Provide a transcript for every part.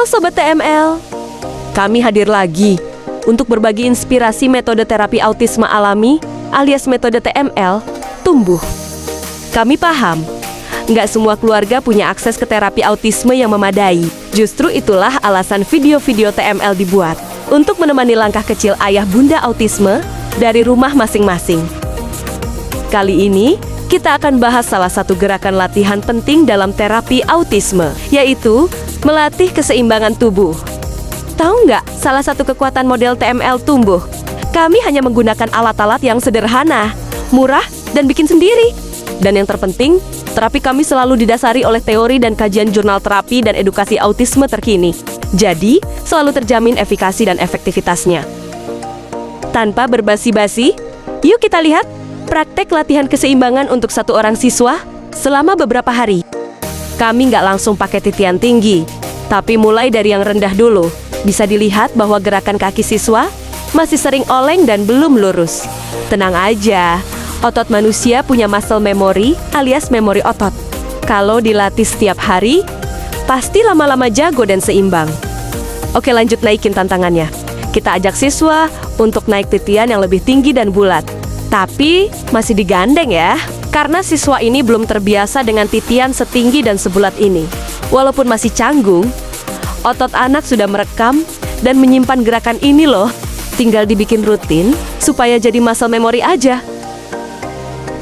Sobat TML, kami hadir lagi untuk berbagi inspirasi metode terapi autisme alami alias metode TML tumbuh. Kami paham, nggak semua keluarga punya akses ke terapi autisme yang memadai. Justru itulah alasan video-video TML dibuat untuk menemani langkah kecil ayah bunda autisme dari rumah masing-masing. Kali ini, kita akan bahas salah satu gerakan latihan penting dalam terapi autisme, yaitu melatih keseimbangan tubuh. Tahu nggak salah satu kekuatan model TML tumbuh? Kami hanya menggunakan alat-alat yang sederhana, murah, dan bikin sendiri. Dan yang terpenting, terapi kami selalu didasari oleh teori dan kajian jurnal terapi dan edukasi autisme terkini. Jadi, selalu terjamin efikasi dan efektivitasnya. Tanpa berbasi-basi, yuk kita lihat praktek latihan keseimbangan untuk satu orang siswa selama beberapa hari. Kami nggak langsung pakai titian tinggi, tapi mulai dari yang rendah dulu. Bisa dilihat bahwa gerakan kaki siswa masih sering oleng dan belum lurus. Tenang aja, otot manusia punya muscle memory alias memori otot. Kalau dilatih setiap hari, pasti lama-lama jago dan seimbang. Oke, lanjut naikin tantangannya. Kita ajak siswa untuk naik titian yang lebih tinggi dan bulat. Tapi masih digandeng ya, karena siswa ini belum terbiasa dengan titian setinggi dan sebulat ini. Walaupun masih canggung, otot anak sudah merekam dan menyimpan gerakan ini loh. Tinggal dibikin rutin supaya jadi muscle memory aja.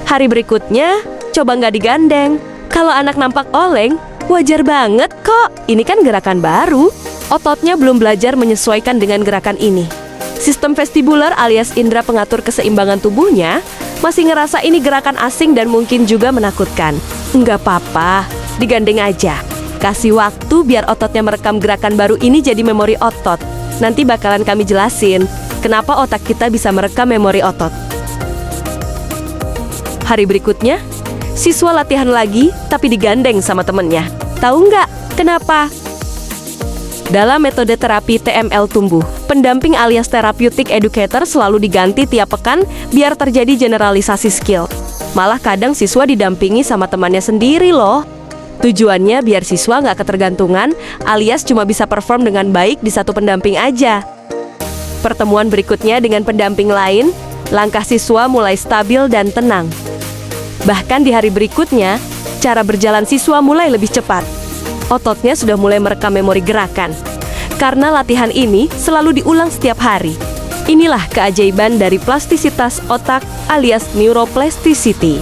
Hari berikutnya, coba nggak digandeng. Kalau anak nampak oleng, wajar banget kok. Ini kan gerakan baru. Ototnya belum belajar menyesuaikan dengan gerakan ini. Sistem vestibular alias indera pengatur keseimbangan tubuhnya masih ngerasa ini gerakan asing dan mungkin juga menakutkan. Nggak apa-apa, digandeng aja. Kasih waktu biar ototnya merekam gerakan baru ini jadi memori otot. Nanti bakalan kami jelasin kenapa otak kita bisa merekam memori otot. Hari berikutnya, siswa latihan lagi tapi digandeng sama temennya. Tahu nggak kenapa? Dalam metode terapi TML tumbuh, pendamping alias therapeutic educator selalu diganti tiap pekan biar terjadi generalisasi skill. Malah kadang siswa didampingi sama temannya sendiri loh. Tujuannya biar siswa nggak ketergantungan alias cuma bisa perform dengan baik di satu pendamping aja. Pertemuan berikutnya dengan pendamping lain, langkah siswa mulai stabil dan tenang. Bahkan di hari berikutnya, cara berjalan siswa mulai lebih cepat. Ototnya sudah mulai merekam memori gerakan. Karena latihan ini selalu diulang setiap hari. Inilah keajaiban dari plastisitas otak alias neuroplasticity.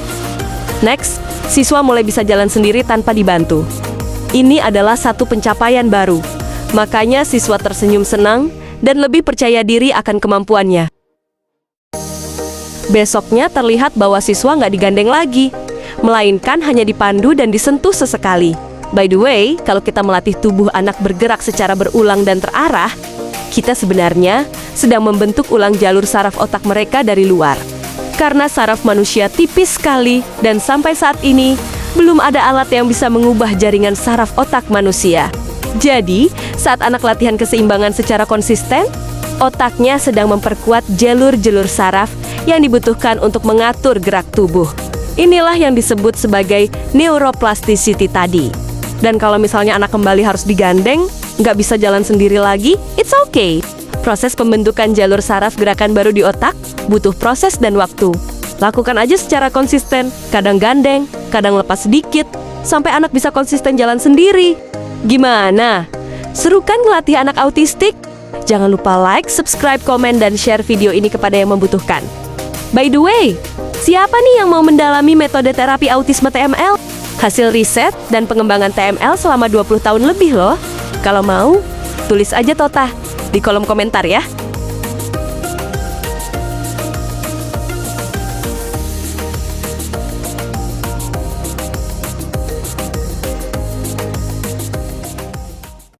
Next, siswa mulai bisa jalan sendiri tanpa dibantu. Ini adalah satu pencapaian baru. Makanya siswa tersenyum senang dan lebih percaya diri akan kemampuannya. Besoknya terlihat bahwa siswa nggak digandeng lagi, melainkan hanya dipandu dan disentuh sesekali. By the way, kalau kita melatih tubuh anak bergerak secara berulang dan terarah, kita sebenarnya sedang membentuk ulang jalur saraf otak mereka dari luar. Karena saraf manusia tipis sekali dan sampai saat ini belum ada alat yang bisa mengubah jaringan saraf otak manusia. Jadi, saat anak latihan keseimbangan secara konsisten, otaknya sedang memperkuat jalur-jalur saraf yang dibutuhkan untuk mengatur gerak tubuh. Inilah yang disebut sebagai neuroplasticity tadi. Dan kalau misalnya anak kembali harus digandeng, nggak bisa jalan sendiri lagi, it's okay. Proses pembentukan jalur saraf gerakan baru di otak butuh proses dan waktu. Lakukan aja secara konsisten, kadang gandeng, kadang lepas sedikit, sampai anak bisa konsisten jalan sendiri. Gimana? Seru kan ngelatih anak autistik? Jangan lupa like, subscribe, komen, dan share video ini kepada yang membutuhkan. By the way, siapa nih yang mau mendalami metode terapi autisme TML? Hasil riset dan pengembangan TML selama 20 tahun lebih loh. Kalau mau, tulis aja Tota di kolom komentar ya.